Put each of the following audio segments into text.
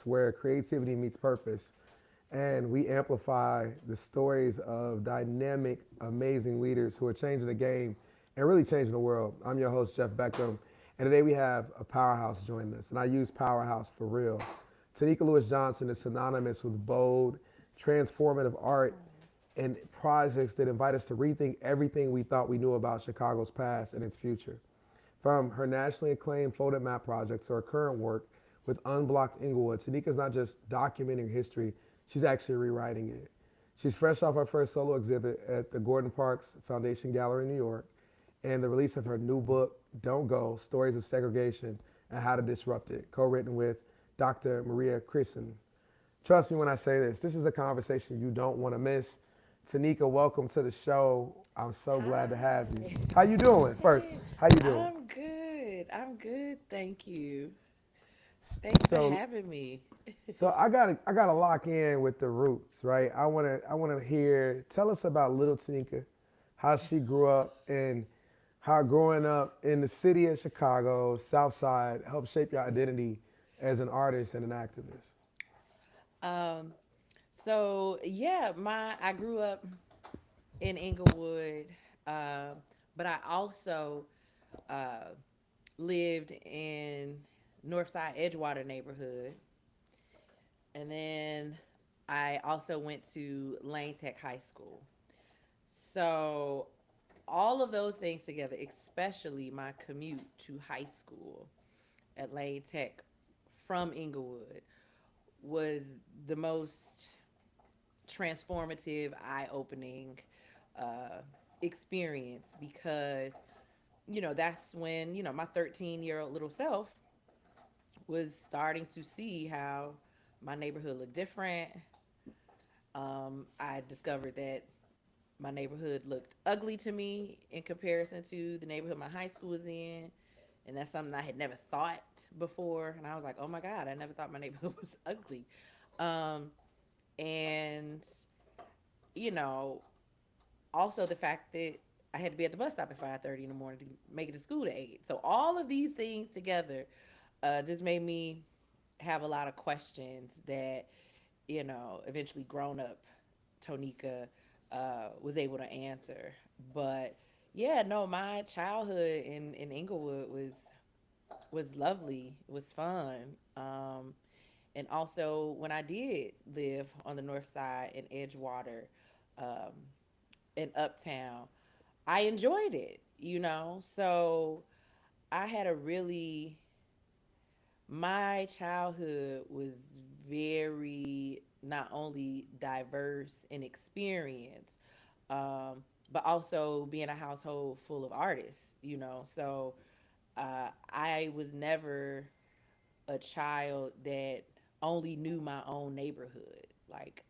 where creativity meets purpose. And we amplify the stories of dynamic, amazing leaders who are changing the game and really changing the world. I'm your host, Jeff Beckham. And today we have a powerhouse joining us. And I use powerhouse for real. Tonika Lewis Johnson is synonymous with bold, transformative art and projects that invite us to rethink everything we thought we knew about Chicago's past and its future. From her nationally acclaimed folded map project to her current work with Unblocked Inglewood, Tanika's not just documenting history, she's actually rewriting it. She's fresh off her first solo exhibit at the Gordon Parks Foundation Gallery in New York and the release of her new book, Don't Go, Stories of Segregation and How to Disrupt It, co-written with Dr. Maria Christen. Trust me when I say this is a conversation you don't want to miss. Tanika, welcome to the show. I'm so glad to have you. Hi. How you doing first? How you doing? I'm good. I'm good. Thank you. Thanks for So having me. so I gotta lock in with the roots, right? I wanna hear. Tell us about little Tanika, how she grew up, and how growing up in the city of Chicago, South Side, helped shape your identity as an artist and an activist. Um, my I grew up in Inglewood, but I also uh, lived in Northside Edgewater neighborhood, and then I also went to Lane Tech High School. So all of those things together, especially my commute to high school at Lane Tech from Inglewood, was the most transformative, eye opening uh, experience because, that's when, my 13-year-old little self was starting to see how my neighborhood looked different. I discovered that my neighborhood looked ugly to me in comparison to the neighborhood my high school was in. And that's something I had never thought before. And I was like, oh my God, I never thought my neighborhood was ugly. Um, and, you know, also the fact that I had to be at the bus stop at 5:30 in the morning to make it to school at 8. So all of these things together just made me have a lot of questions that, eventually grown up Tonika was able to answer. But yeah, no, my childhood in Inglewood was lovely. It was fun. And also when I did live on the north side in Edgewater, um, in Uptown, I enjoyed it. So I had a really my childhood was very not only diverse in experience, but also being a household full of artists. So I was never a child that only knew my own neighborhood. Like,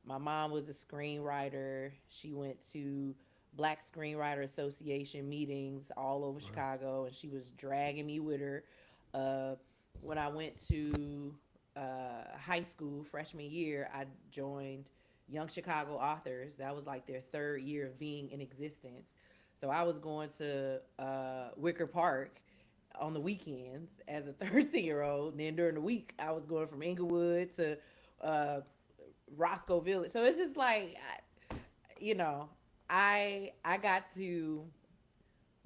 my mom was a screenwriter. She went to Black Screenwriter Association meetings all over Chicago, and she was dragging me with her. Uh, when I went to high school, freshman year, I joined Young Chicago Authors. That was like their third year of being in existence. So I was going to Wicker Park on the weekends as a 13-year-old. And then during the week, I was going from Inglewood to uh, Roscoe Village. So it's just like, you know, I got to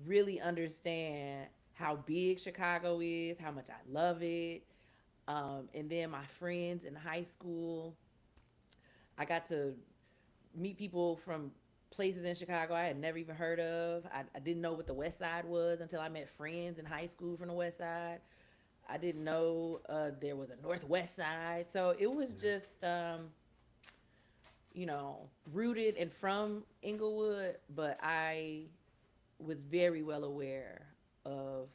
really understand how big Chicago is, how much I love it. And then my friends in high school, I got to meet people from places in Chicago I had never even heard of. I didn't know what the West Side was until I met friends in high school from the West Side. I didn't know there was a Northwest Side. So it was just, rooted and from Inglewood, but I was very well aware of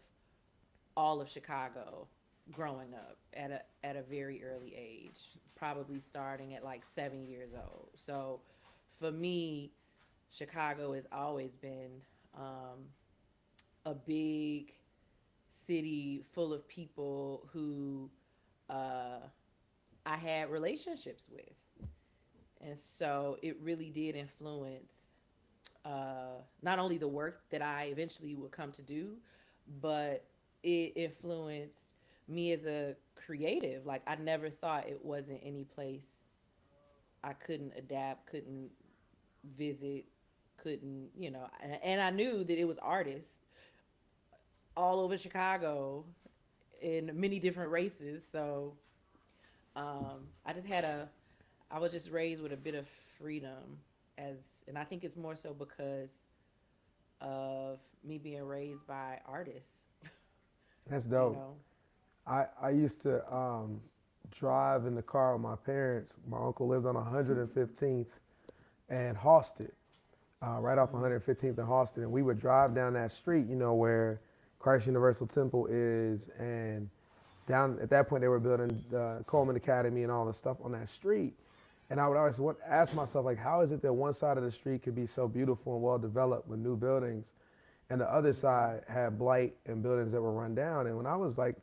all of Chicago growing up at a very early age, probably starting at like 7 years old. So for me, Chicago has always been um, a big city full of people who uh, I had relationships with. And so it really did influence not only the work that I eventually would come to do, but it influenced me as a creative, like I never thought it wasn't any place I couldn't adapt, couldn't visit, couldn't, and I knew that it was artists all over Chicago in many different races. So I just had I was just raised with a bit of freedom as, and I think it's more so because of me being raised by artists, That's you dope. know. I used to drive in the car with my parents. My uncle lived on 115th and Halsted, right off Mm. 115th and Halsted, and we would drive down that street, where Christ Universal Temple is, and down at that point they were building the Coleman Academy and all the stuff on that street. And I would always ask myself, like, how is it that one side of the street could be so beautiful and well developed with new buildings, and the other Mm-hmm. side had blight and buildings that were run down? And when I was like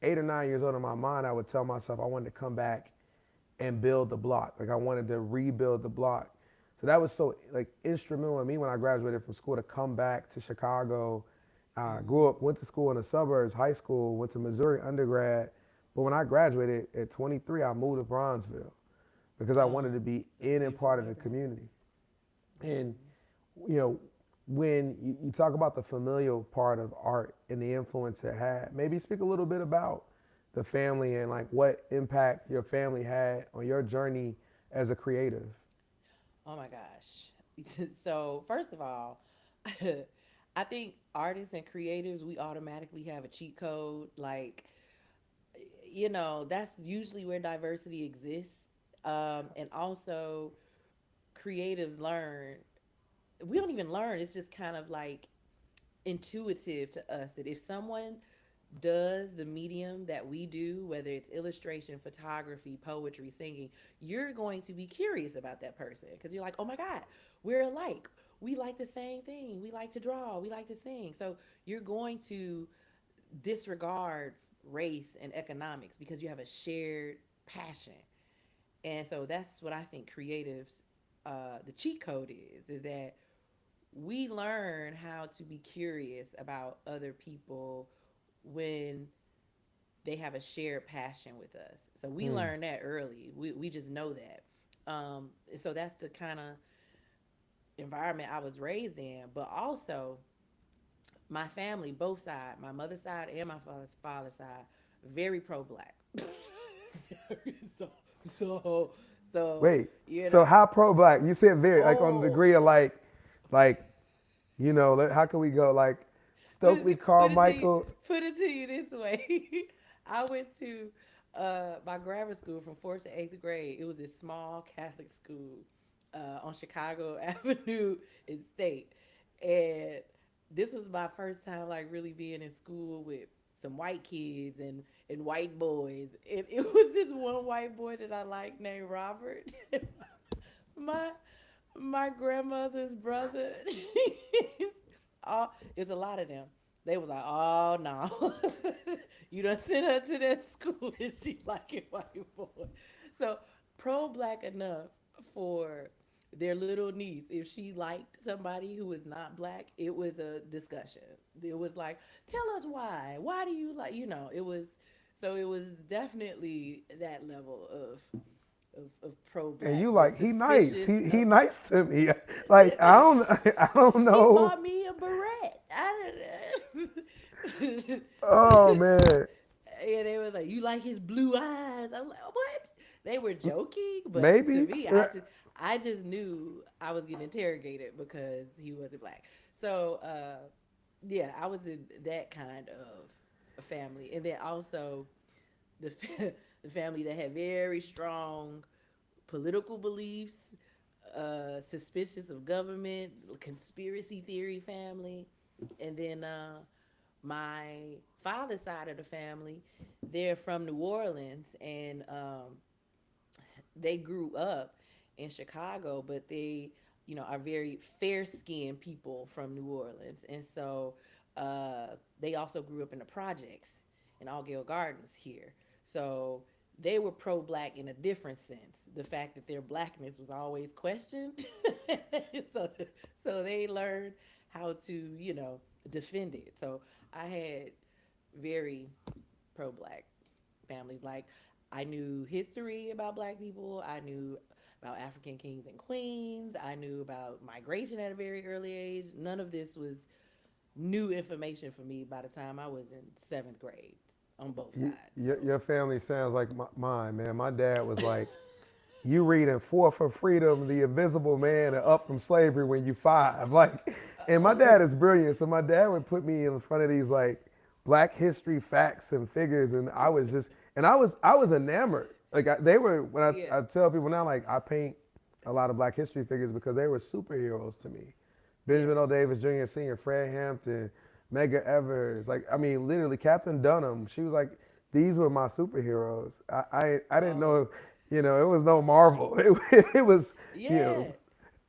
8 or 9 years old, in my mind, I would tell myself I wanted to come back and build the block. Like I wanted to rebuild the block. So that was so like instrumental in me when I graduated from school to come back to Chicago. Mm-hmm. Grew up, went to school in the suburbs, high school, went to Missouri undergrad. But when I graduated at 23, I moved to Bronzeville because I wanted to be It's a in and beautiful part of the neighborhood. community. And Mm-hmm. you know, when you talk about the familial part of art and the influence it had, maybe speak a little bit about the family and like what impact your family had on your journey as a creative. Oh my gosh. So, first of all, I think artists and creatives, we automatically have a cheat code. Like, that's usually where diversity exists. And also, creatives learn. We don't even learn, it's just kind of like intuitive to us that if someone does the medium that we do, whether it's illustration, photography, poetry, singing, you're going to be curious about that person because you're like, oh my God, we're alike. We like the same thing. We like to draw. We like to sing. So you're going to disregard race and economics because you have a shared passion. And so that's what I think creatives, the cheat code is that we learn how to be curious about other people when they have a shared passion with us. So we Hmm. learn that early. We just know that. So that's the kind of environment I was raised in. But also, my family, both sides, my mother's side and my father's side, very pro black. so, so, so, Wait, you so know, how pro black? You said very like on the oh, degree of like how can we go like Stokely put it to you, Carmichael? put it to you this way. I went to my grammar school from fourth to eighth grade. It was this small Catholic school on Chicago Avenue in State, and this was my first time like really being in school with some white kids and white boys. And it was this one white boy that I liked named Robert. my my grandmother's brother. It's a lot of them. They was like, oh no, you done sent her to that school and she like it white boy. So pro black enough for their little niece. If she liked somebody who was not black, it was a discussion. It was like, tell us why. Why do you like? It was. So it was definitely that level of pro And black, you the like he nice. suspicious. He No, nice to me. Like I don't I don't he know. bought me a beret. I don't know. Oh man. And they was like, "You like his blue eyes?" I'm like, "What?" They were joking, but to Maybe. me, I just knew I was getting interrogated because he wasn't black. So yeah, I was in that kind of a family, and then also the the family that had very strong political beliefs, suspicious of government, conspiracy theory family, and then my father's side of the family, they're from New Orleans, and they grew up in Chicago, but they, are very fair skinned people from New Orleans. And so they also grew up in the projects in Allgale Gardens here. So they were pro black in a different sense. The fact that their blackness was always questioned. so, so they learned how to, defend it. So I had very pro-black families. Like, I knew history about black people. I knew about African kings and queens. I knew about migration at a very early age. None of this was new information for me by the time I was in seventh grade on both sides. So Your family sounds like mine, man. My dad was like, you reading Forth for Freedom, The Invisible Man, and Up from Slavery when you 5. Like, and my dad is brilliant. So my dad would put me in front of these like black history facts and figures, and I was just, and I was enamored. Like they were, when yeah, I tell people now, like I paint a lot of black history figures because they were superheroes to me. yes, Benjamin O. Davis Jr., Sr., Fred Hampton, Medgar Evers. Like, I mean, literally, Captain Dunham. She was like, these were my superheroes. I didn't oh, know, it was no Marvel. It was, you yeah. know,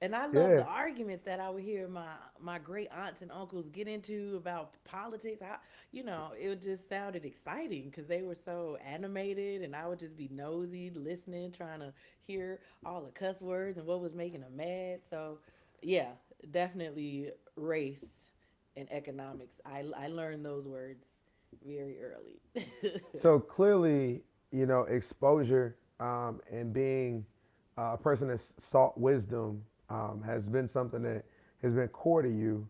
And I love yeah. the arguments that I would hear my great aunts and uncles get into about politics. It just sounded exciting because they were so animated, and I would just be nosy, listening, trying to hear all the cuss words and what was making them mad. So, yeah, definitely race and economics. I learned those words very early. So clearly, exposure and being a person that's sought wisdom has been something that has been core to you.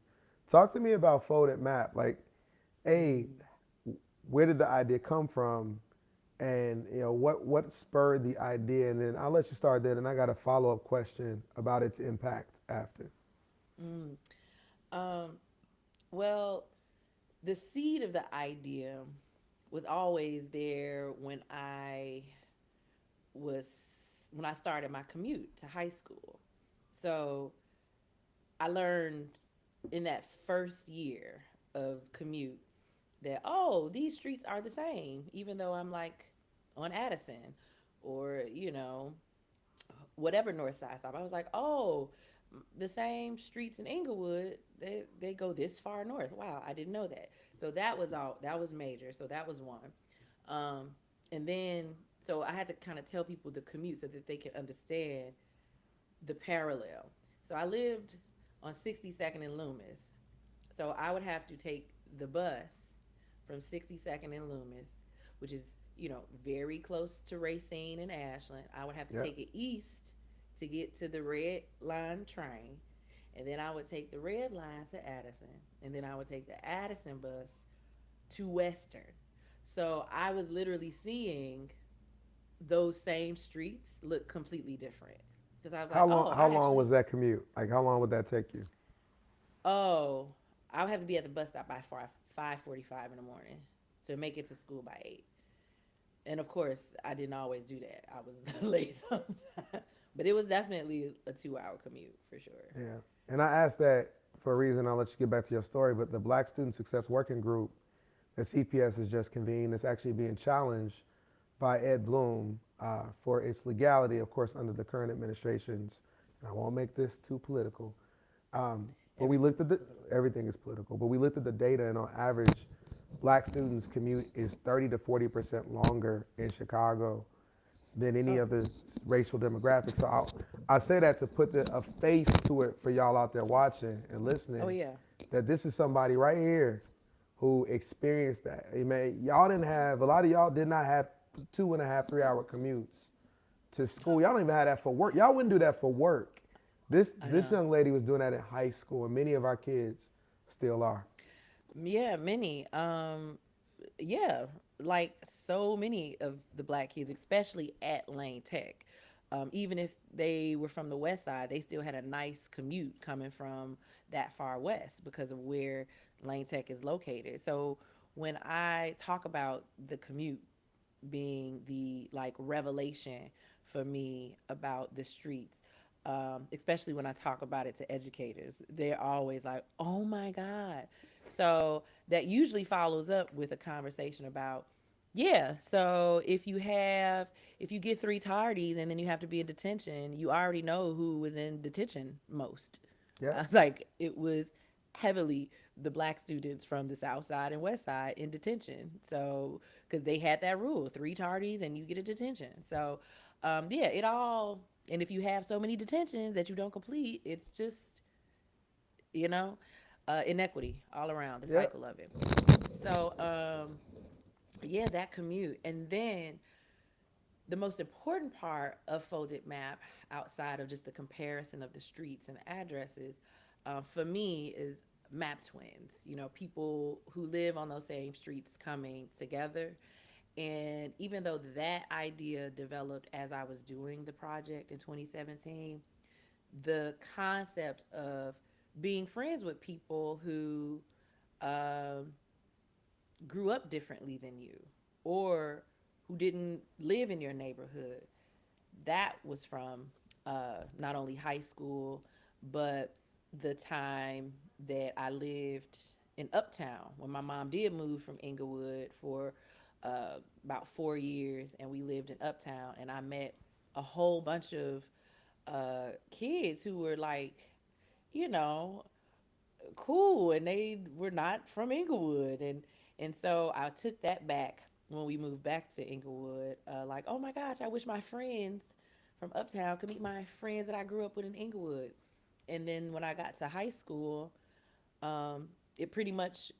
Talk to me about Folded Map. Like, A, Mm. where did the idea come from? And what spurred the idea? And then I'll let you start there. And I got a follow up question about its impact after. Mm. Um, well, the seed of the idea was always there when I started my commute to high school. So I learned in that first year of commute that, oh, these streets are the same, even though I'm like on Addison or whatever north side stop. I was like, oh, the same streets in Inglewood, they go this far north. Wow, I didn't know that. So that was all. That was major. So that was one. Um, and then so I had to kind of tell people the commute so that they could understand the parallel. So I lived on 62nd and Loomis. So I would have to take the bus from 62nd and Loomis, which is, very close to Racine and Ashland. I would have to Yep. take it east to get to the Red Line train. And then I would take the Red Line to Addison. And then I would take the Addison bus to Western. So I was literally seeing those same streets look completely different. Because I was like, How long? oh, How I long actually, was that commute? Like, how long would that take you? oh, I would have to be at the bus stop by 5:45 in the morning to make it to school by 8. And of course, I didn't always do that. I was late sometimes. But it was definitely a 2-hour commute for sure. Yeah. And I asked that for a reason. I'll let you get back to your story. But the Black Student Success Working Group that CPS has just convened is actually being challenged by Ed Bloom for its legality, of course, under the current administrations. And I won't make this too political. But we looked Everything at is the, political. everything is political, but we looked at the data, and on average, black students commute is 30 to 40% longer in Chicago than any Oh, other racial demographic. So I say that to put a face to it for y'all out there watching and oh listening, yeah. that this is somebody right here who experienced that. Y'all didn't have, a lot of y'all did not have 2.5, 3 hour commutes to school. Y'all don't even have that for work. Y'all wouldn't do that for work. I This know. young lady was doing that in high school, and many of our kids still are. Yeah, many. Yeah, like so many of the black kids, especially at Lane Tech. Even if they were from the west side, they still had a nice commute coming from that far west because of where Lane Tech is located. So when I talk about the commute being the like revelation for me about the streets, especially when I talk about it to educators, they're always like, "Oh my god!" So that usually follows up with a conversation about, yeah. So if you get 3 tardies and then you have to be in detention, you already know who was in detention most. I Yep. was like, it was heavily the black students from the south side and west side in detention. So, because they had that rule, 3 tardies and you get a detention. So, yeah, it all, and if you have so many detentions that you don't complete, it's just, you know, inequity all around the Yep. cycle of it. So, yeah, that commute. And then the most important part of Folded Map, outside of just the comparison of the streets and addresses, for me is map twins. You know, people who live on those same streets coming together. And even though that idea developed as I was doing the project in 2017, the concept of being friends with people who um, grew up differently than you or who didn't live in your neighborhood, that was from not only high school, but the time that I lived in Uptown when my mom did move from Inglewood for about 4 years, and we lived in Uptown, and I met a whole bunch of kids who were like, you know, cool, and they were not from Inglewood, and so I took that back when we moved back to Inglewood. Like, oh my gosh, I wish my friends from Uptown could meet my friends that I grew up with in Inglewood. And then when I got to high school, it pretty much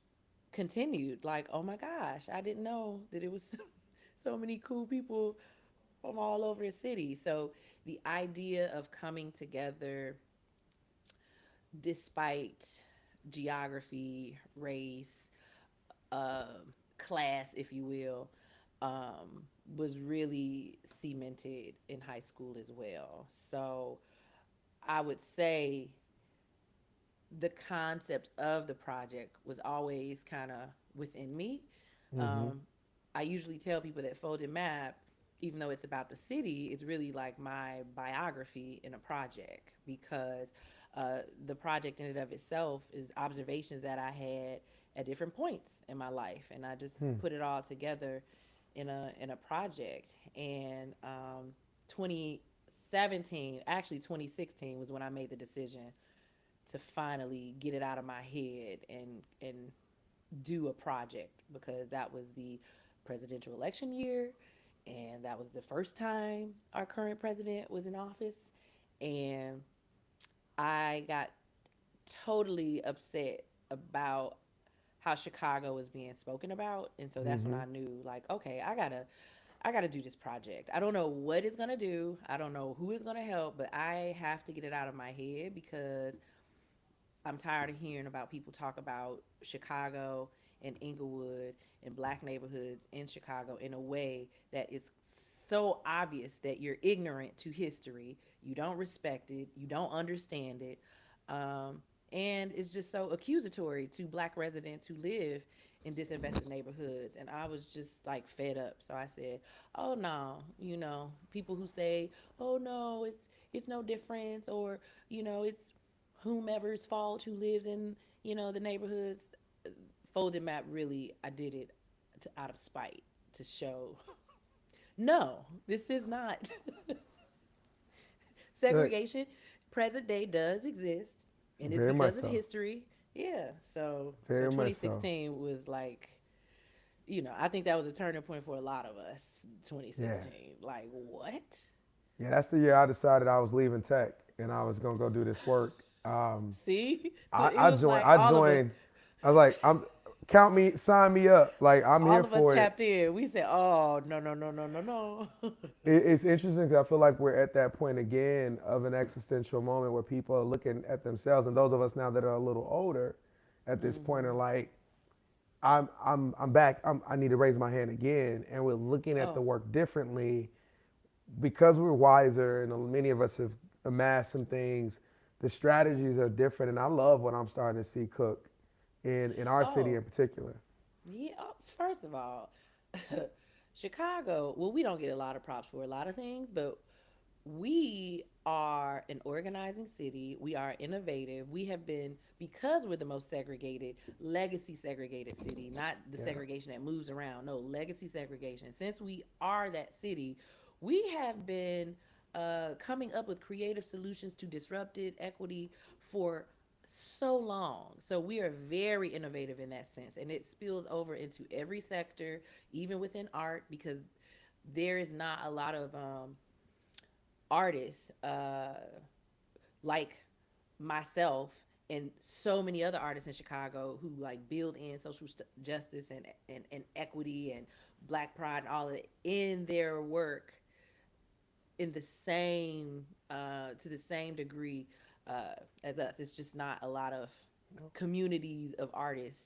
continued. Like, oh my gosh, I didn't know that it was so many cool people from all over the city. So the idea of coming together despite geography, race, class, if you will, was really cemented in high school as well. So I would say the concept of the project was always kind of within me. Mm-hmm. Um, I usually tell people that Folded Map, even though it's about the city, it's really like my biography in a project because the project in and of itself is observations that I had at different points in my life, and I just Hmm. put it all together in a project. And 2017, actually 2016, was when I made the decision to finally get it out of my head and do a project because that was the presidential election year, and that was the first time our current president was in office, and I got totally upset about how Chicago was being spoken about, and so that's when Mm-hmm. I knew, like, okay, I gotta do this project. I don't know what it's gonna do. I don't know who is gonna help, but I have to get it out of my head because I'm tired of hearing about people talk about Chicago and Inglewood and black neighborhoods in Chicago in a way that is so obvious that you're ignorant to history, you don't respect it, you don't understand it, and it's just so accusatory to black residents who live in disinvested neighborhoods. And I was just like fed up. So I said, "Oh no, people who say, "Oh no, it's no difference," or it's whomever's fault who lives in the neighborhoods. Folded Map, really, I did it out of spite to show no, this is not Right. segregation. Present day does exist, and it's Very much because of so. history. Yeah, so Very much so. 2016 was like, I think that was a turning point for a lot of us. Yeah. 2016, like, what? Yeah, that's the year I decided I was leaving tech and I was gonna go do this work. See, so I, it I was joined. like I joined. I was like, count me, sign me up. Like I'm here all of us for it. tapped in. We said, "Oh no, no, no, no, no, no." It's interesting because I feel like we're at that point again of an existential moment where people are looking at themselves, and those of us now that are a little older, at this point are Hmm. like, I'm back. I need to raise my hand again, and we're looking at the Oh, work differently because we're wiser, and many of us have amassed some things. The strategies are different, and I love what I'm starting to see cook in our city oh, in particular. yeah. First of all, Chicago. Well, we don't get a lot of props for a lot of things, but we are an organizing city. We are innovative. We have been, because we're the most segregated, legacy segregated city, not the Yeah. segregation that moves around. No, legacy segregation. Since we are that city, we have been coming up with creative solutions to disrupted equity for so long. So we are very innovative in that sense, and it spills over into every sector, even within art, because there is not a lot of artists like myself and so many other artists in Chicago who like build in social justice and equity and Black Pride and all of it in their work in the same to the same degree as us. It's just not a lot of communities of artists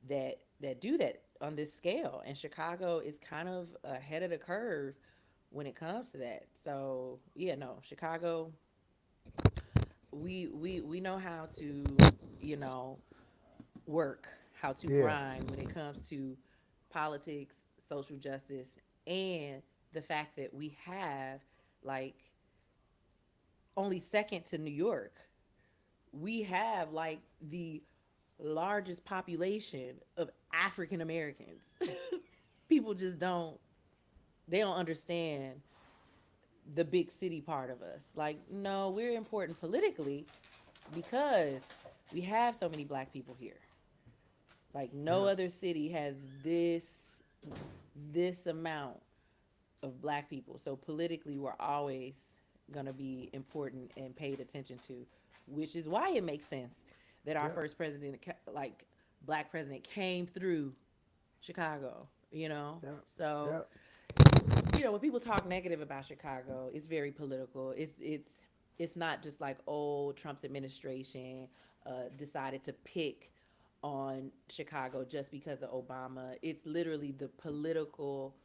that do that on this scale. And Chicago is kind of ahead of the curve when it comes to that. So yeah, no, Chicago, we know how to, you know, work, how to Yeah, grind when it comes to politics, social justice, and the fact that we have like only second to New York, we have like the largest population of African Americans. People just don't, they don't understand the big city part of us. Like, no, we're important politically because we have so many black people here. Like no yeah, other city has this amount of black people. So politically, we're always gonna be important and paid attention to, which is why it makes sense that our yeah, first president, like black president, came through Chicago. You know, yeah, so yeah. you know when people talk negative about Chicago, it's very political. It's not just like oh Trump's administration decided to pick on Chicago just because of Obama. It's literally the political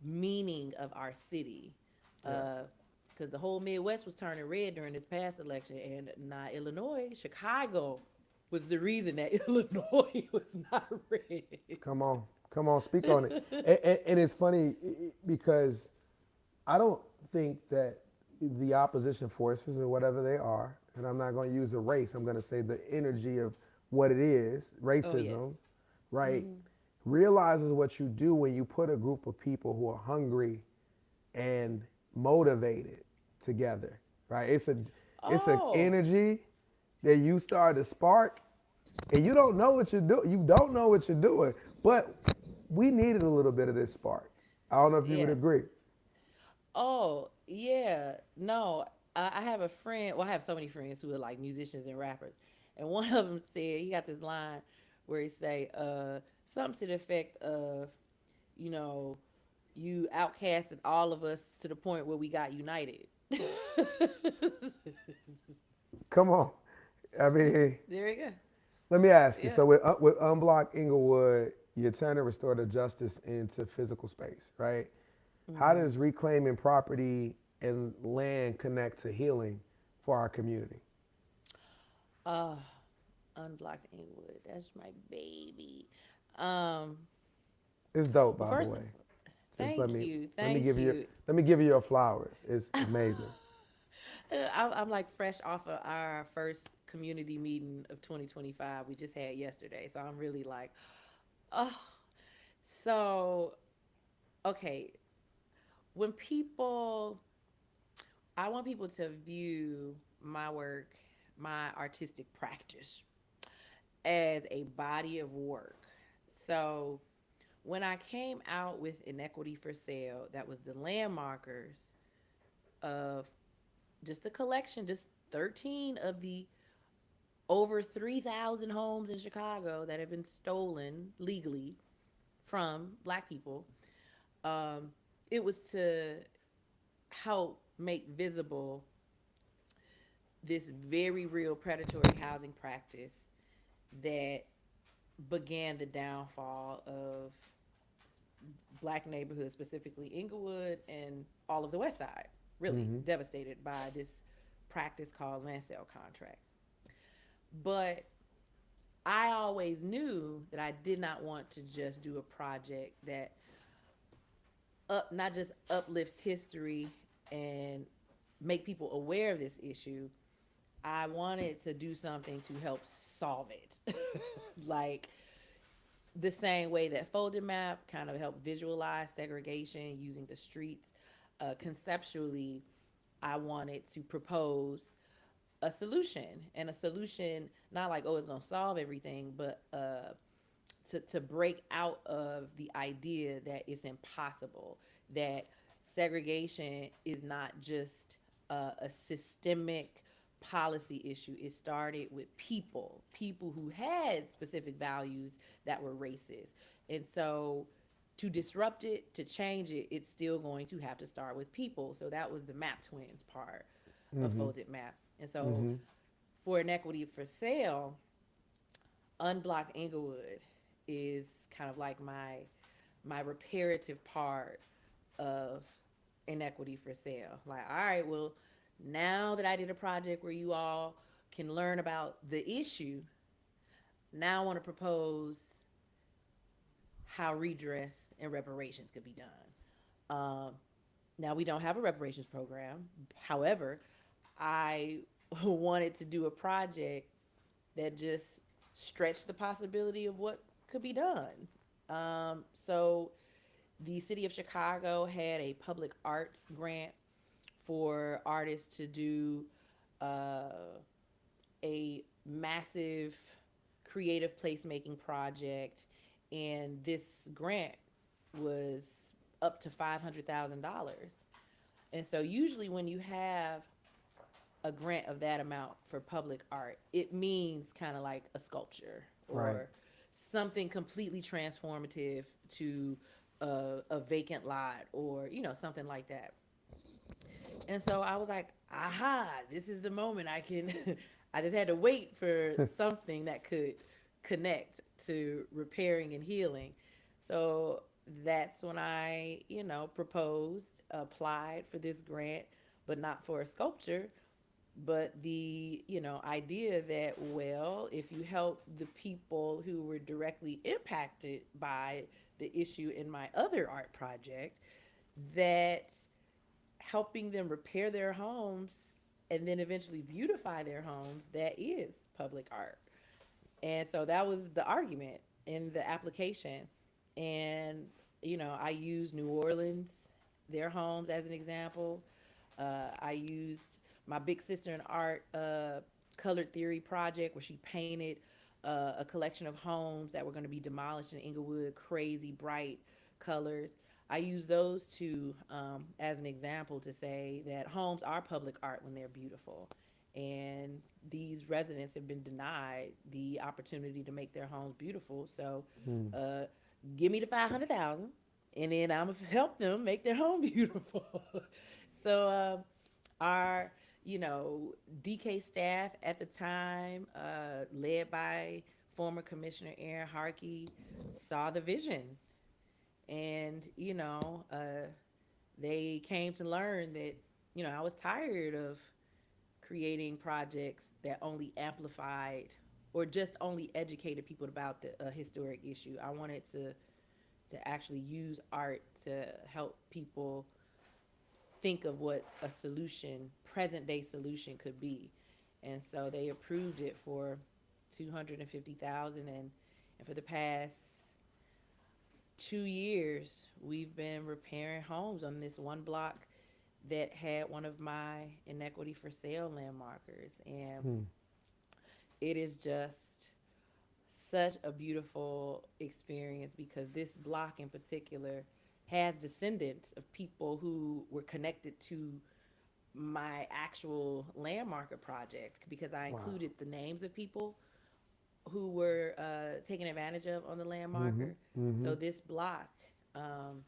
meaning of our city. Yeah. Because the whole Midwest was turning red during this past election, and not Illinois, Chicago was the reason that Illinois was not red. Come on, speak on it. And it's funny because I don't think that the opposition forces or whatever they are, and I'm not going to use a race, I'm going to say the energy of what it is, Oh yes. racism, right, realizes what you do when you put a group of people who are hungry and motivated together, right? It's an Oh energy that you start to spark, and you don't know what you're doing. You don't know what you're doing, but we needed a little bit of this spark. I don't know if you would yeah. agree. Oh yeah. No, I have a friend. Well, I have so many friends who are like musicians and rappers, and one of them said he got this line where he say something to the effect of, you know, you outcasted all of us to the point where we got united. Come on. I mean, There you go. let me ask you. Yeah. So with Unblock Inglewood, you're trying to restore the justice into physical space, right? How Mm-hmm. does reclaiming property and land connect to healing for our community? Uh, Unblocked Inglewood. That's my baby. Um, It's dope, well, by the first, way. Just thank you, let me thank give you you. let me give you your flowers. It's amazing. I'm like fresh off of our first community meeting of 2025 we just had yesterday, so I'm really like, oh, so okay. When people, I want people to view my work, my artistic practice, as a body of work. So when I came out with Inequity for Sale, that was the landmarkers of just a collection, just 13 of the over 3,000 homes in Chicago that have been stolen legally from black people. Um, it was to help make visible this very real predatory housing practice that began the downfall of black neighborhoods, specifically Inglewood and all of the West Side, really Hmm. devastated by this practice called land sale contracts. But I always knew that I did not want to just do a project that not just uplifts history and make people aware of this issue. I wanted to do something to help solve it. Like the same way that Folded Map kind of helped visualize segregation using the streets. Conceptually, I wanted to propose a solution, and a solution not like oh it's gonna solve everything, but to break out of the idea that it's impossible, that segregation is not just a systemic policy issue. It started with people who had specific values that were racist. And so to disrupt it, to change it, it's still going to have to start with people. So that was the map twins part of Mm-hmm. Folded Map. And so Mm-hmm. for Inequity for Sale, Unblocked Inglewood is kind of like my reparative part of Inequity for Sale. Like, all right, well, now that I did a project where you all can learn about the issue, now I want to propose how redress and reparations could be done. Now, we don't have a reparations program. However, I wanted to do a project that just stretched the possibility of what could be done. So, the city of Chicago had a public arts grant for artists to do uh, a massive creative placemaking project, and this grant was up to $500,000. And so, usually, when you have a grant of that amount for public art, it means kind of like a sculpture Right. or something completely transformative to a vacant lot or, something like that. And so I was like, aha, this is the moment I can. I just had to wait for something that could connect to repairing and healing. So that's when I, proposed, applied for this grant, but not for a sculpture, but the idea that, well, if you help the people who were directly impacted by the issue in my other art project, that helping them repair their homes and then eventually beautify their homes, that is public art. And so that was the argument in the application. And I used New Orleans, their homes, as an example. I used my big sister in art colored theory project, where she painted a collection of homes that were going to be demolished in Inglewood, crazy bright colors. I use those two as an example to say that homes are public art when they're beautiful. And these residents have been denied the opportunity to make their homes beautiful. So Mm. uh, give me the 500,000, and then I'm gonna help them make their home beautiful. So our DK staff at the time, led by former Commissioner Aaron Harkey, saw the vision, and they came to learn that I was tired of creating projects that only amplified or just only educated people about the historic issue. I wanted to actually use art to help people think of what a solution, present day solution, could be. And so they approved it for 250,000, and for the past 2 years we've been repairing homes on this one block that had one of my Inequity for Sale landmarkers. And Mm. it is just such a beautiful experience because this block in particular has descendants of people who were connected to my actual landmarker project, because I Wow. included the names of people who were taken advantage of on the Mm-hmm. landmarker. Mm-hmm. So this block um,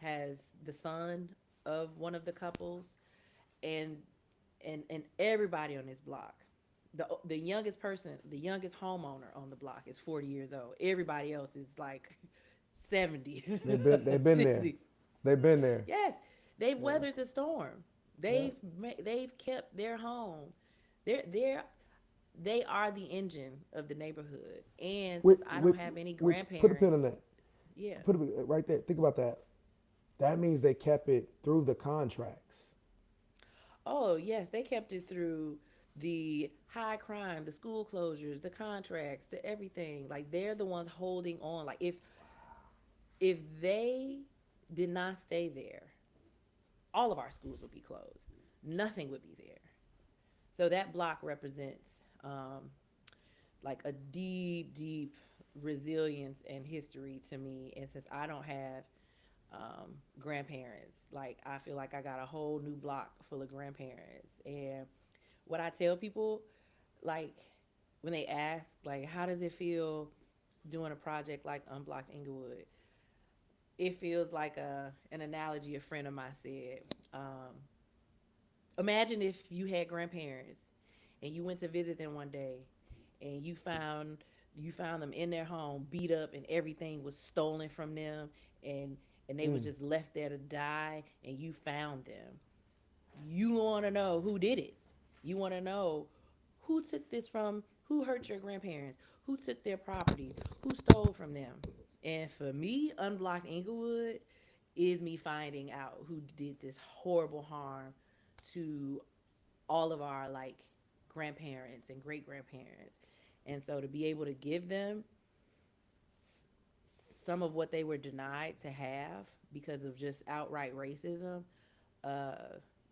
has the son of one of the couples, and and everybody on this block. The youngest person, the youngest homeowner on the block is 40 years old. Everybody else is like 70s, They've been there. 60. They've been there. Yes, they've Yeah. weathered the storm. Yeah. They've kept their home. They are the engine of the neighborhood. And since I don't have any Which put a pin on grandparents, that. yeah. Put it right there. Think about that. That means they kept it through the contracts. Oh, yes, they kept it through the high crime, the school closures, the contracts, the everything. Like, they're the ones holding on. Like, if they did not stay there, all of our schools would be closed. Nothing would be there. So that block represents like a deep, deep resilience and history to me. And since I don't have grandparents, like, I feel like I got a whole new block full of grandparents. And what I tell people, like, when they ask, like, how does it feel doing a project like Unblocked Inglewood? it feels like an analogy a friend of mine said. Um, Imagine if you had grandparents and you went to visit them one day and you found them in their home beat up and everything was stolen from them, and they was Mm. just left there to die, and you found them. You want to know who did it. You want to know who took this from, who hurt your grandparents, who took their property, who stole from them. And for me, Unblocked Inglewood is me finding out who did this horrible harm to all of our like grandparents and great grandparents. And so to be able to give them some of what they were denied to have because of just outright racism, uh,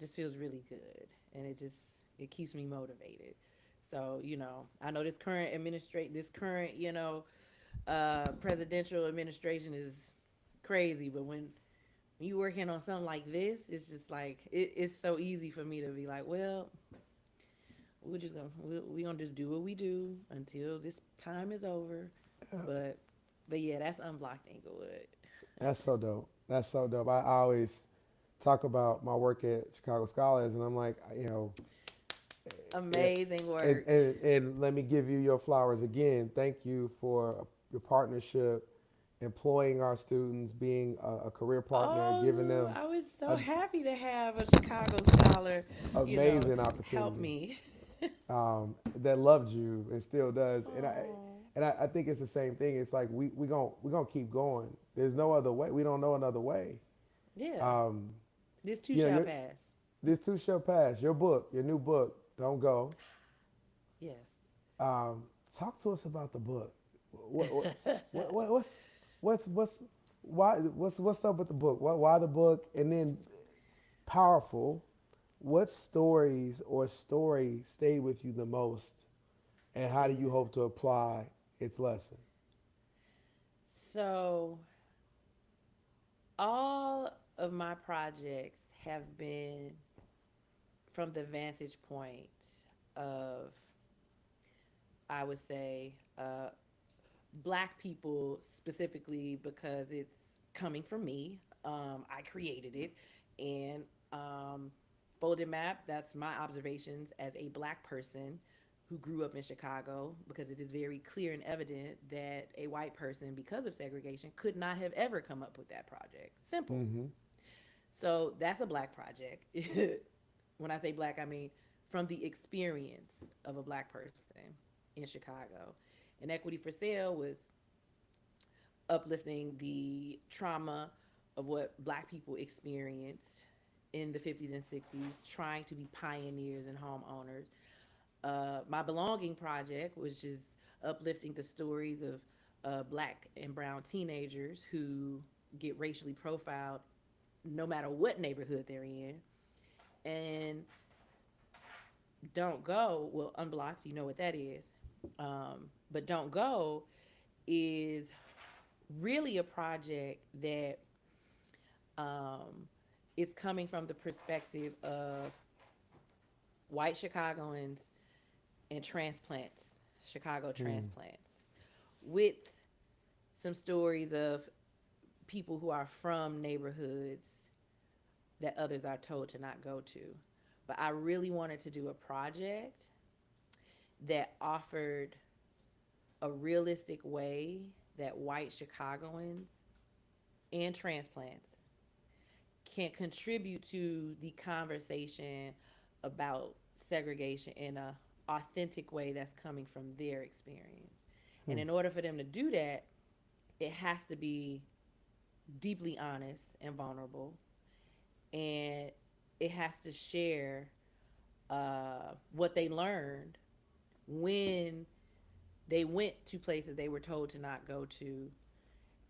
just feels really good, and it keeps me motivated. So I know this current presidential administration is crazy, but when you working on something like this, it's just like it's so easy for me to be like, well, we gonna just do what we do until this time is over. But yeah, that's Unblocked Inglewood. That's so dope. That's so dope. I always talk about my work at Chicago Scholars, and I'm like, yeah, Amazing and, work. and, and let me give you your flowers again. Thank you for your partnership, employing our students, being a career partner, giving Oh, them I was so an happy to have a Chicago scholar, amazing help opportunity me. that loved you and still does. And I Oh, and I, I think it's the same thing. It's like we gonna keep going. There's no other way. We don't know another way. yeah. Um, This too you know, shall pass. this too shall pass. Your book, your new book, don't go. Yes. Um, talk to us about the book. What, what, what what's why what's up with the book? Why the book? And then powerful. What stories or story stayed with you the most, and how do you Yeah. hope to apply its lesson? So all of my projects have been from the vantage point of, I would say, black people specifically, because it's coming from me. I created it, and Folded Map. That's my observations as a black person who grew up in Chicago, because it is very clear and evident that a white person, because of segregation, could not have ever come up with that project. Simple. Mm-hmm. So that's a black project. When I say black, I mean from the experience of a black person in Chicago. And Equity for Sale was uplifting the trauma of what black people experienced in the 50s and 60s, trying to be pioneers and homeowners. My Belonging Project, which is uplifting the stories of black and brown teenagers who get racially profiled no matter what neighborhood they're in. And Don't Go, well, Unblocked, you know what that is. But Don't Go is really a project that um, is coming from the perspective of white Chicagoans and transplants, Chicago Mm. transplants, with some stories of people who are from neighborhoods that others are told to not go to. But I really wanted to do a project that offered a realistic way that white Chicagoans and transplants can contribute to the conversation about segregation in a authentic way that's coming from their experience. And Hmm. in order for them to do that, it has to be deeply honest and vulnerable, and it has to share what they learned when they went to places they were told to not go to.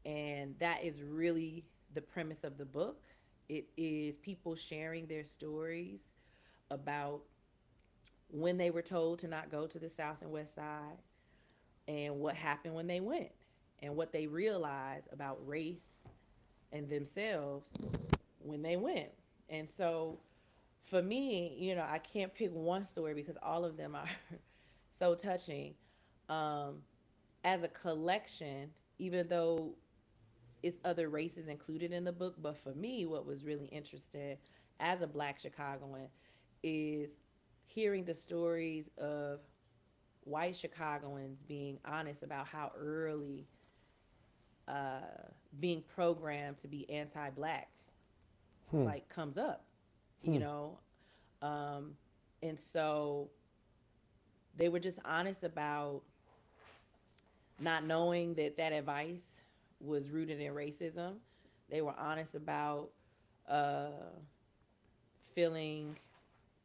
And that is really the premise of the book. It is people sharing their stories about when they were told to not go to the South and West Side, and what happened when they went, and what they realized about race and themselves when they went. And so for me, I can't pick one story because all of them are so touching. Um, as a collection, even though it's other races included in the book, but for me, what was really interesting as a Black Chicagoan is hearing the stories of white Chicagoans being honest about how early uh, being programmed to be anti-black Hmm. like comes up, you Hmm. know. Um, and so they were just honest about not knowing that that advice was rooted in racism. They were honest about uh, feeling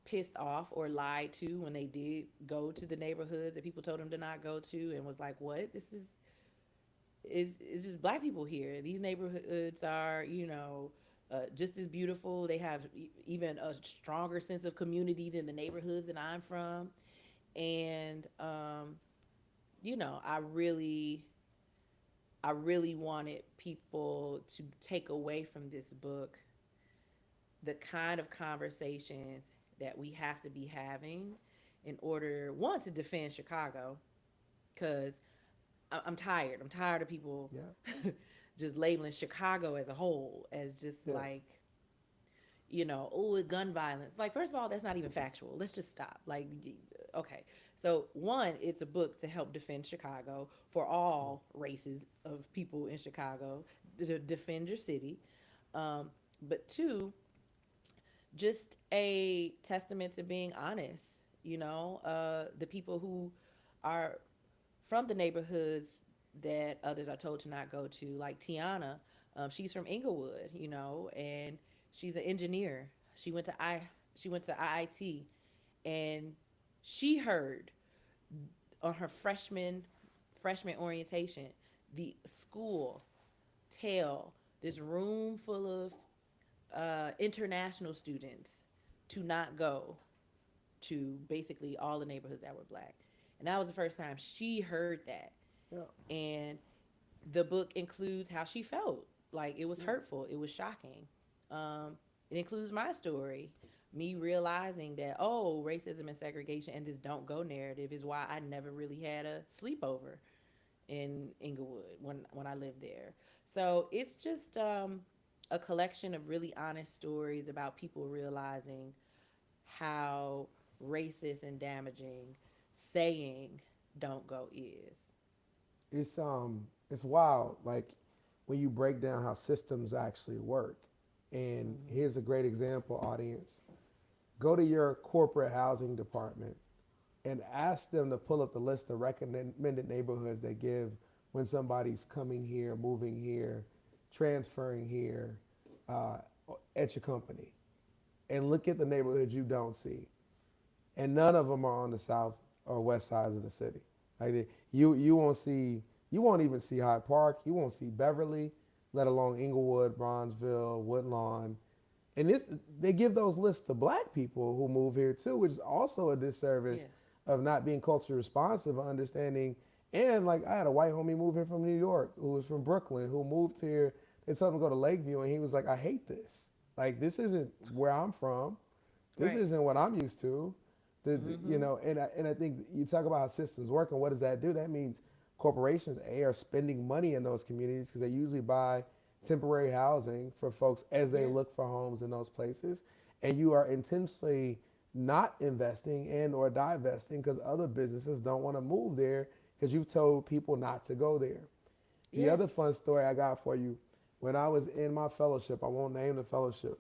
pissed off or lied to when they did go to the neighborhoods that people told them to not go to, and was like, "What? This is just black people here. These neighborhoods are, just as beautiful. They have even a stronger sense of community than the neighborhoods that I'm from." And I really wanted people to take away from this book the kind of conversations that we have to be having in order, one, to defend Chicago, because I'm tired. I'm tired of people Yeah. just labeling Chicago as a whole as just Yeah. like, oh, gun violence. Like, first of all, that's not even factual. Let's just stop. Like, okay. So, one, it's a book to help defend Chicago for all races of people in Chicago, to defend your city. But two, just a testament to being honest. The people who are from the neighborhoods that others are told to not go to, like Tiana. She's from Inglewood, and she's an engineer. She went to IIT, and she heard on her freshman orientation the school tell this room full of international students to not go to basically all the neighborhoods that were black. And that was the first time she heard that. Yeah. And the book includes how she felt. Like, it was Yeah. hurtful, it was shocking. It includes my story, me realizing that, oh, racism and segregation and this don't go narrative is why I never really had a sleepover in Inglewood when I lived there. So it's just a collection of really honest stories about people realizing how racist and damaging saying "don't go" is. It's wild. Like when you break down how systems actually work. And Mm-hmm. here's a great example, audience. Go to your corporate housing department and ask them to pull up the list of recommended neighborhoods they give when somebody's coming here, moving here, transferring here uh, at your company. And look at the neighborhoods you don't see. And none of them are on the south or west sides of the city. Like you won't even see Hyde Park. You won't see Beverly, let alone Inglewood, Bronzeville, Woodlawn. And they give those lists to black people who move here too, which is also a disservice Yes. of not being culturally responsive, of understanding. And like I had a white homie move here from New York who was from Brooklyn who moved here. They told him to go to Lakeview, and he was like, "I hate this. Like this isn't where I'm from. This Right. isn't what I'm used to." Mm-hmm. And I think you talk about how systems work and what does that do? That means corporations are spending money in those communities because they usually buy temporary housing for folks as they Yeah. look for homes in those places, and you are intentionally not investing and or divesting because other businesses don't want to move there because you've told people not to go there. The other Yes. fun story I got for you, when I was in my fellowship, I won't name the fellowship.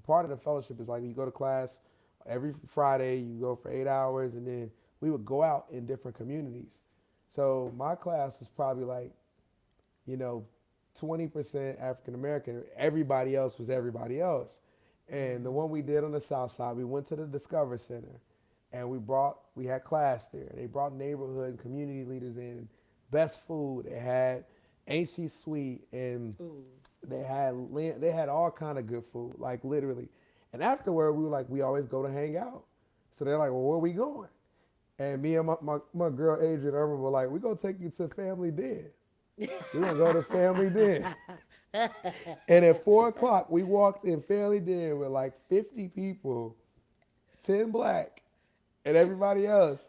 Part of the fellowship is like you go to class every Friday, you go for 8 hours, and then we would go out in different communities. So my class was probably like, you know, 20% African American. Everybody else was everybody else. And the Mm-hmm. one we did on the south side, we went to the Discover Center and we had class there. They brought neighborhood and community leaders in, best food. They had Ain't She Sweet, and Ooh. they had all kind of good food, like literally. And afterward, we were like, we always go to hang out. So they're like, well, where are we going? And me and my girl Adrian Irvin were like, we're gonna take you to Family Den. We're gonna go to Family Den. And at 4 o'clock, we walked in Family Den with like 50 people, 10 black, and everybody else.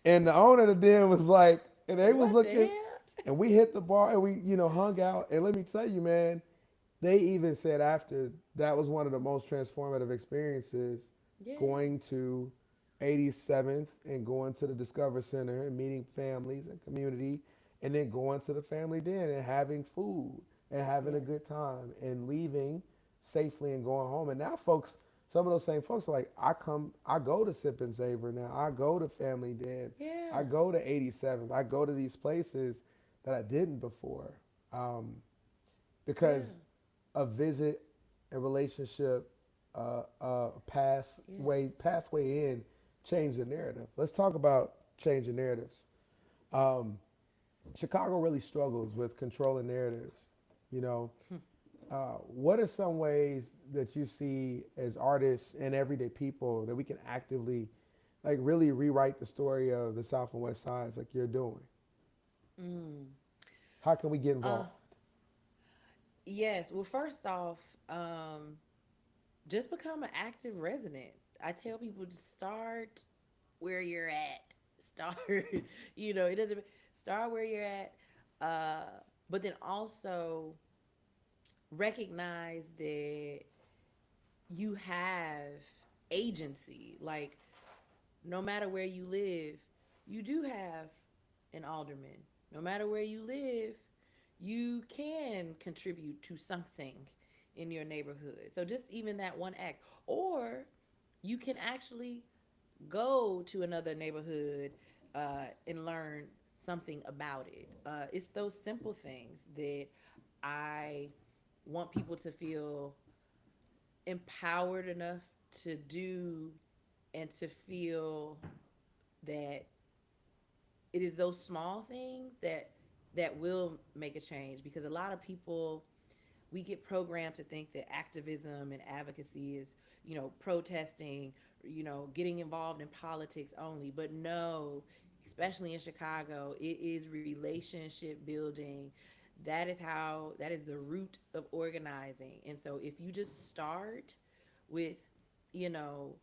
And the owner of the den was like, and they was What the looking, hell? And we hit the bar and we, hung out. And let me tell you, man, they even said after that was one of the most transformative experiences Yeah. going to 87th and going to the Discover Center and meeting families and community and then going to the family den and having food and having a Yes. good time and leaving safely and going home. And now folks, some of those same folks are like, I go to Sip and Savor now. I go to Family Den. I Yeah. go to 87th. I go to these places that I didn't before. Um, Yeah. because a visit, a relationship, Yes. pathway in, change the narrative. Let's talk about changing narratives. Yes. Um, Chicago really struggles with controlling narratives. You know, what are some ways that you see as artists and everyday people that we can actively, like, really rewrite the story of the South and West Sides, like you're doing? Mm. How can we get Uh, involved? yes. Well, first off, just become an active resident. I tell people to start where you're at. Start, it doesn't start where you're at, uh, but then also recognize that you have agency. Like, no matter where you live, you do have an alderman. No matter where you live, you can contribute to something in your neighborhood. So just even that one act, or you can actually go to another neighborhood and learn something about it. It's those simple things that I want people to feel empowered enough to do and to feel that it is those small things that will make a change, because a lot of people, we get programmed to think that activism and advocacy is, protesting, getting involved in politics only. But no, especially in Chicago, it is relationship building. That is the root of organizing. And so if you just start with, you know,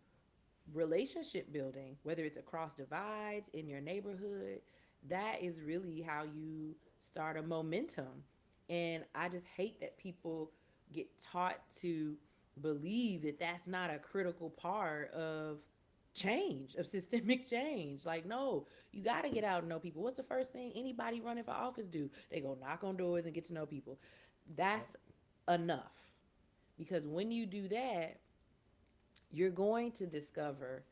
relationship building, whether it's across divides in your neighborhood, that is really how you start a momentum. And I just hate that people get taught to believe that that's not a critical part of change, of systemic change. Like, no, you got to get out and know people. What's the first thing anybody running for office do? They go knock on doors and get to know people. That's enough. Because when you do that, you're going to discover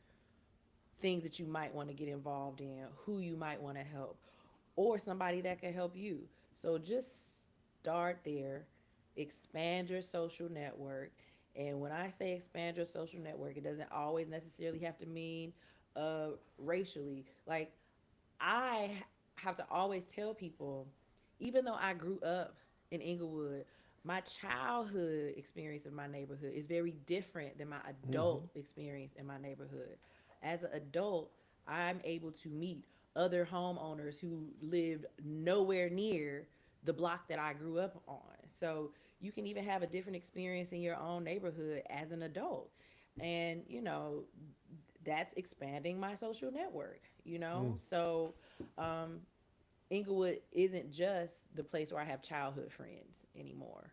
things that you might want to get involved in, who you might want to help, or somebody that can help you. So just start there, expand your social network. And when I say expand your social network, it doesn't always necessarily have to mean racially. Like, I have to always tell people, even though I grew up in Inglewood, my childhood experience in my neighborhood is very different than my Mm-hmm. adult experience in my neighborhood. As an adult, I'm able to meet other homeowners who lived nowhere near the block that I grew up on. So you can even have a different experience in your own neighborhood as an adult. And, that's expanding my social network, Mm. So um, Inglewood isn't just the place where I have childhood friends anymore.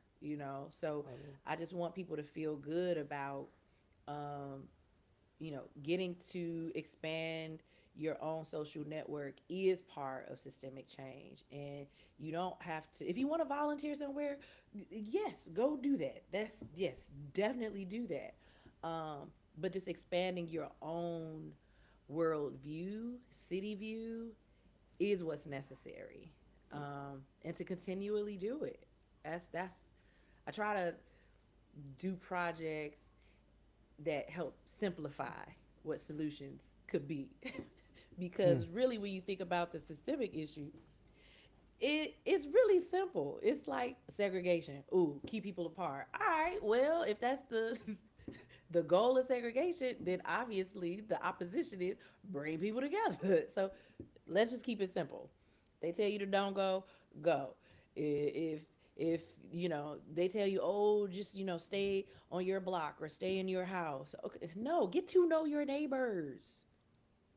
So I just want people to feel good about, um, getting to expand your own social network is part of systemic change. And you don't have to, if you want to volunteer somewhere, yes, go do that. Yes, definitely do that. But just expanding your own world view, city view, is what's necessary. And to continually do it. That's I try to do projects that help simplify what solutions could be. Mm. Because really, when you think about the systemic issue, it's really simple. It's like segregation. Ooh, keep people apart. All right, well, if that's the the goal of segregation, then obviously the opposition is bring people together. So let's just keep it simple. They tell you to don't go, go. If if they tell you, oh, just stay on your block or stay in your house. Okay, no, get to know your neighbors.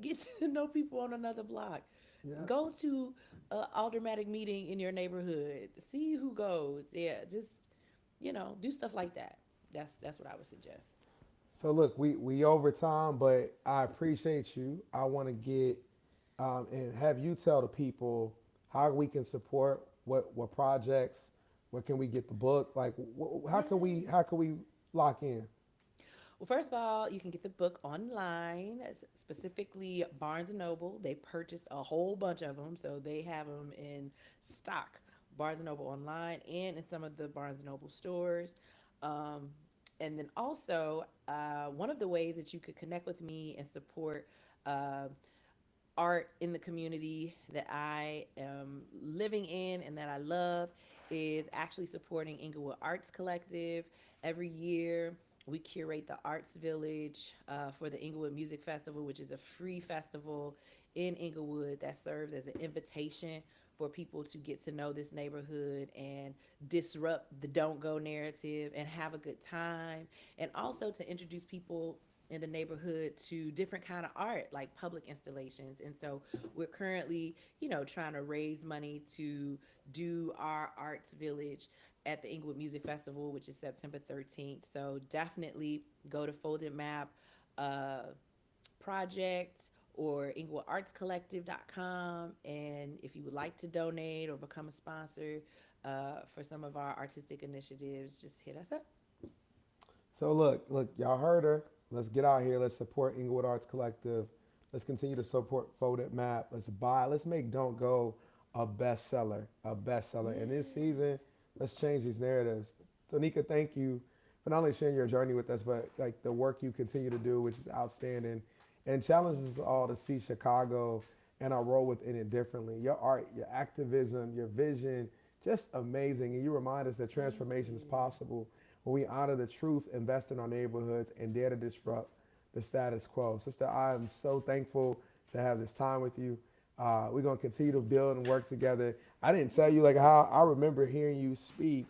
Get to know people on another block. Yeah. Go to a aldermanic meeting in your neighborhood. See who goes. Yeah, just do stuff like that. That's what I would suggest. So look, we over time, but I appreciate you. I want to get and have you tell the people how we can support what projects, where can we get the book, like how can we lock in? Well, first of all, you can get the book online, specifically Barnes and Noble. They purchased a whole bunch of them, so they have them in stock. Barnes and Noble online and in some of the Barnes and Noble stores. Um, and then also, one of the ways that you could connect with me and support uh, art in the community that I am living in and that I love is actually supporting Inglewood Arts Collective. Every year, we curate the Arts Village for the Inglewood Music Festival, which is a free festival in Inglewood that serves as an invitation for people to get to know this neighborhood and disrupt the don't go narrative and have a good time, and also to introduce people in the neighborhood to different kind of art like public installations. And so we're currently trying to raise money to do our arts village at the Inglewood Music Festival, which is September 13th. So definitely go to Folded Map uh, project or inglewood.artscollective.com, and if you would like to donate or become a sponsor for some of our artistic initiatives, just hit us up. So look, y'all heard her. Let's get out here. Let's support Inglewood Arts Collective. Let's continue to support Folded Map. Let's buy. Let's make Don't Go a bestseller, a bestseller. And this season, let's change these narratives. Tonika, thank you for not only sharing your journey with us, but like the work you continue to do, which is outstanding, and challenges us all to see Chicago and our role within it differently. Your art, your activism, your vision, just amazing. And you remind us that transformation is possible when we honor the truth, invest in our neighborhoods, and dare to disrupt the status quo. Sister, I am so thankful to have this time with you. We're going to continue to build and work together. I didn't tell you like how I remember hearing you speak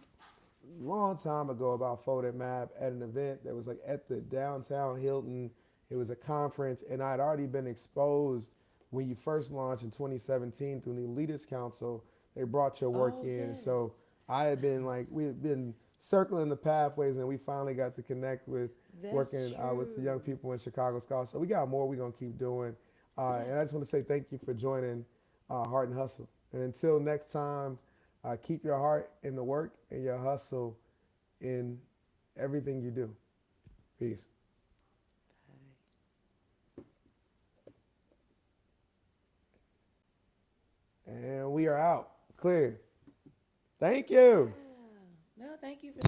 a long time ago about Folded Map at an event that was like at the downtown Hilton. It was a conference, and I had already been exposed when you first launched in 2017 through the Leaders Council. They brought your work Oh, in. yes. So I had been like, we had been circling the pathways, and we finally got to connect with That's working with the young true. people in Chicago Scholars. So we got more we're going to keep doing. Yes. And I just want to say thank you for joining Heart and Hustle. And until next time, keep your heart in the work and your hustle in everything you do. Peace. And we are out. Clear. Thank you. Yeah. No, thank you for